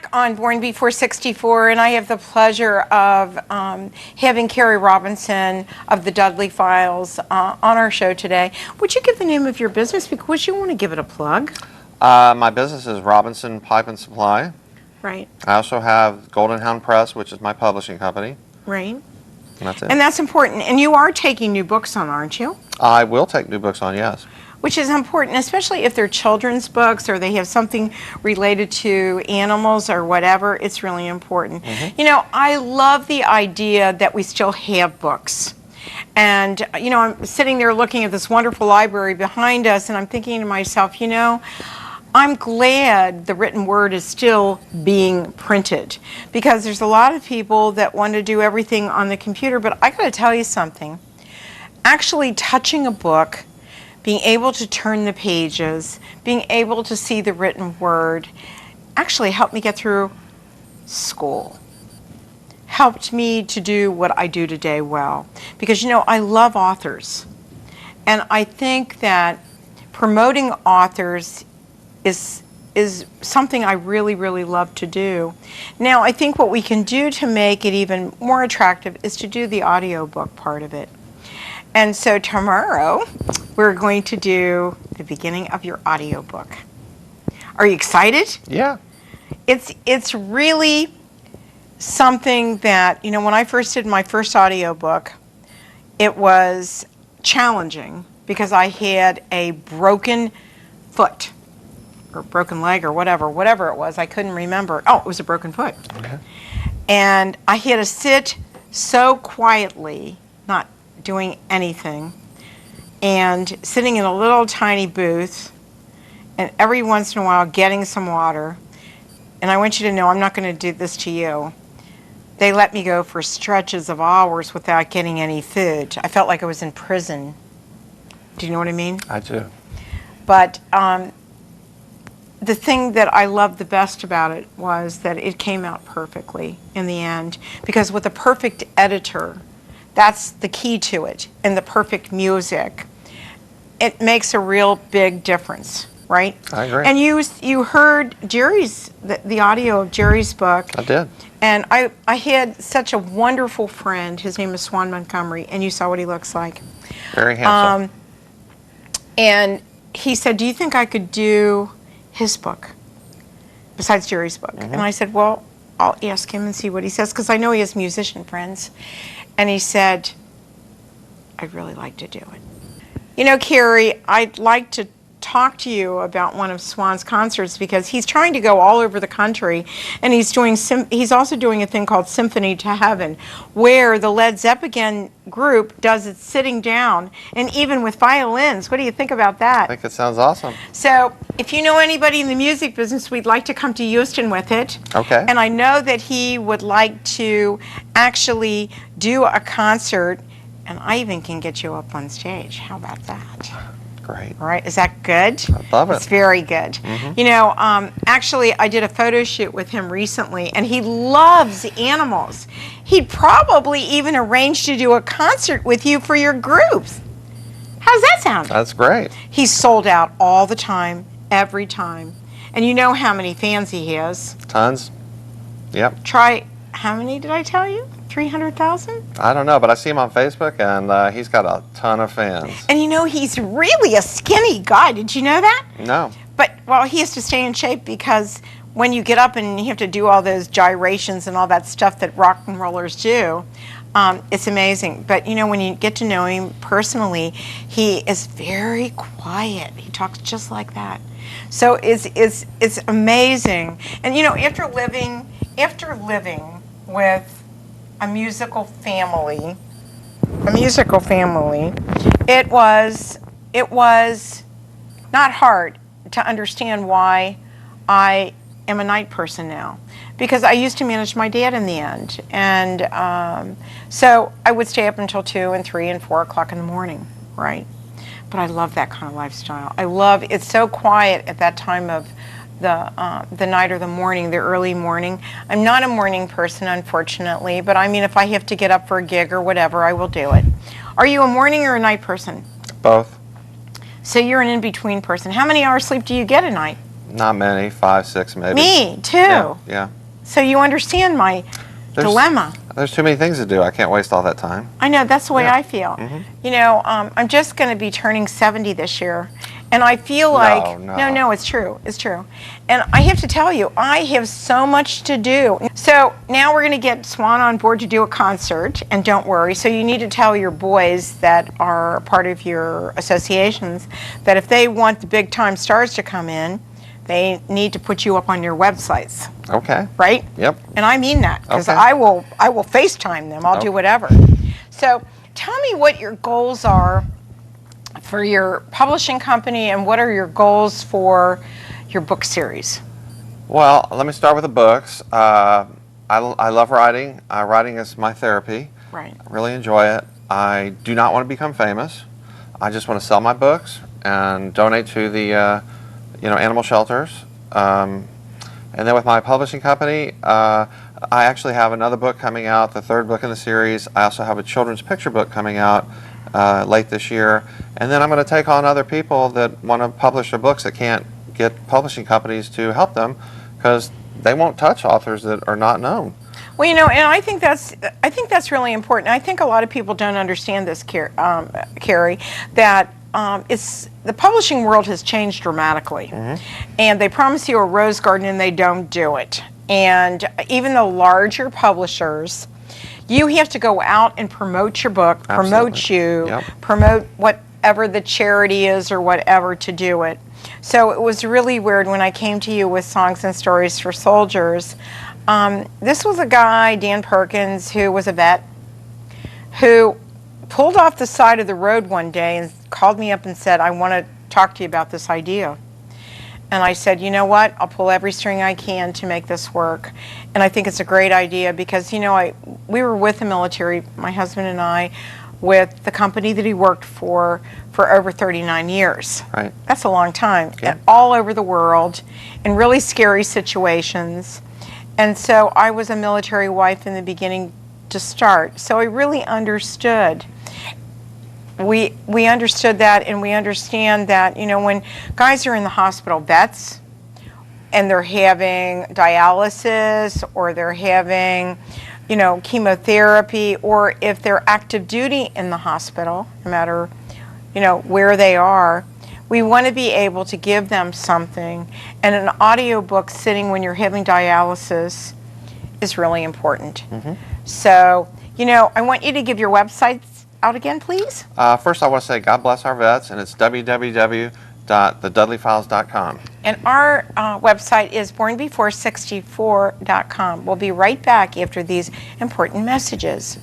back on Born Before 64, and I have the pleasure of having Cary Robinson of the Dudley Files on our show today. Would you give the name of your business, because you want to give it a plug? My business is Robinson Pipe and Supply. Right. I also have Golden Hound Press, which is my publishing company. Right. And that's it. And that's important. And you are taking new books on, aren't you? I will take new books on, yes. Which is important, especially if they're children's books or they have something related to animals or whatever. It's really important. Mm-hmm. You know, I love the idea that we still have books. And, you know, I'm sitting there looking at this wonderful library behind us, and I'm thinking to myself, you know, I'm glad the written word is still being printed, because there's a lot of people that want to do everything on the computer. But I got to tell you something. Actually touching a book, being able to turn the pages, being able to see the written word, actually helped me get through school. Helped me to do what I do today well. Because, you know, I love authors. And I think that promoting authors is something I really, really love to do. Now, I think what we can do to make it even more attractive is to do the audiobook part of it. And so tomorrow, we're going to do the beginning of your audiobook. Are you excited? Yeah. It's really something that, you know, when I first did my first audiobook, it was challenging because I had a broken foot or broken leg or whatever it was. I couldn't remember. Oh, it was a broken foot. Okay. And I had to sit so quietly, not doing anything, and sitting in a little tiny booth, and every once in a while getting some water. And I want you to know, I'm not going to do this to you. They let me go for stretches of hours without getting any food. I felt like I was in prison. Do you know what I mean? I do. But the thing that I loved the best about it was that it came out perfectly in the end. Because with a perfect editor, that's the key to it, and the perfect music, it makes a real big difference, right? I agree. And you heard Jerry's, the audio of Jerry's book. I did. And I had such a wonderful friend. His name is Swan Montgomery, and you saw what he looks like. Very handsome. And he said, do you think I could do his book besides Jerry's book? Mm-hmm. And I said, well, I'll ask him and see what he says, because I know he has musician friends. And he said, I'd really like to do it. You know, Cary, I'd like to talk to you about one of Swan's concerts, because he's trying to go all over the country, and he's also doing a thing called Symphony to Heaven, where the Led Zeppelin group does it sitting down, and even with violins. What do you think about that? I think it sounds awesome. So if you know anybody in the music business, we'd like to come to Houston with it. Okay. And I know that he would like to actually do a concert, and I even can get you up on stage. How about that? Great. All right, is that good? I love it. It's very good. Mm-hmm. You know, actually, I did a photo shoot with him recently, and he loves animals. He'd probably even arrange to do a concert with you for your groups. How's that sound? That's great. He's sold out all the time, every time. And you know how many fans he has. Tons. Yep. Try, how many did I tell you? 300,000? I don't know, but I see him on Facebook, and he's got a ton of fans. And you know, he's really a skinny guy. Did you know that? No. But, well, he has to stay in shape, because when you get up and you have to do all those gyrations and all that stuff that rock and rollers do, it's amazing. But, you know, when you get to know him personally, he is very quiet. He talks just like that. So it's amazing. And, you know, after living with a musical family, it was not hard to understand why I am a night person now, because I used to manage my dad in the end, and so I would stay up until 2 and 3 and 4 o'clock in the morning, right? But I love that kind of lifestyle. It's so quiet at that time of the night or the morning, the early morning. I'm not a morning person, unfortunately, but I mean, if I have to get up for a gig or whatever, I will do it. Are you a morning or a night person? Both. So you're an in-between person. How many hours sleep do you get a night? Not many, 5, 6 maybe. Me, too. Yeah. So you understand my dilemma. There's too many things to do. I can't waste all that time. I know, that's the way Yeah. I feel. You know, I'm just going to be turning 70 this year. And I feel like, no, it's true. It's true. And I have to tell you, I have so much to do. So now we're going to get Swan on board to do a concert. And don't worry. So you need to tell your boys that are part of your associations that if they want the big time stars to come in, they need to put you up on your websites. Okay. Right? Yep. And I mean that, because Okay. I will FaceTime them. I'll do whatever. So tell me what your goals are for your publishing company, and what are your goals for your book series? Well, let me start with the books. I love writing. Writing is my therapy. Right. I really enjoy it. I do not want to become famous. I just want to sell my books and donate to the animal shelters. And then with my publishing company, I actually have another book coming out, the third book in the series. I also have a children's picture book coming out late this year. And then I'm going to take on other people that want to publish their books that can't get publishing companies to help them because they won't touch authors that are not known. Well, you know, and I think that's really important. I think a lot of people don't understand this, Cary, that the publishing world has changed dramatically, and they promise you a rose garden and they don't do it. And even the larger publishers, you have to go out and promote your book, promote you, promote whatever the charity is or whatever to do it. So it was really weird when I came to you with Songs and Stories for Soldiers. This was a guy, Dan Perkins, who was a vet, who pulled off the side of the road one day and called me up and said, I want to talk to you about this idea. And I said, you know what, I'll pull every string I can to make this work. And I think it's a great idea because, you know, we were with the military, my husband and I, with the company that he worked for over 39 years. Right. That's a long time. Yeah. And all over the world, in really scary situations. And so I was a military wife in the beginning to start. So I really understood. We understood that, and we understand that, you know, when guys are in the hospital, vets, and they're having dialysis or they're having, you know, chemotherapy, or if they're active duty in the hospital, no matter, you know, where they are, we want to be able to give them something. And an audiobook sitting when you're having dialysis is really important. So, you know, I want you to give your websites out again, please. First, I want to say God bless our vets, and it's www.thedudleyfiles.com. And our website is bornbefore64.com. We'll be right back after these important messages.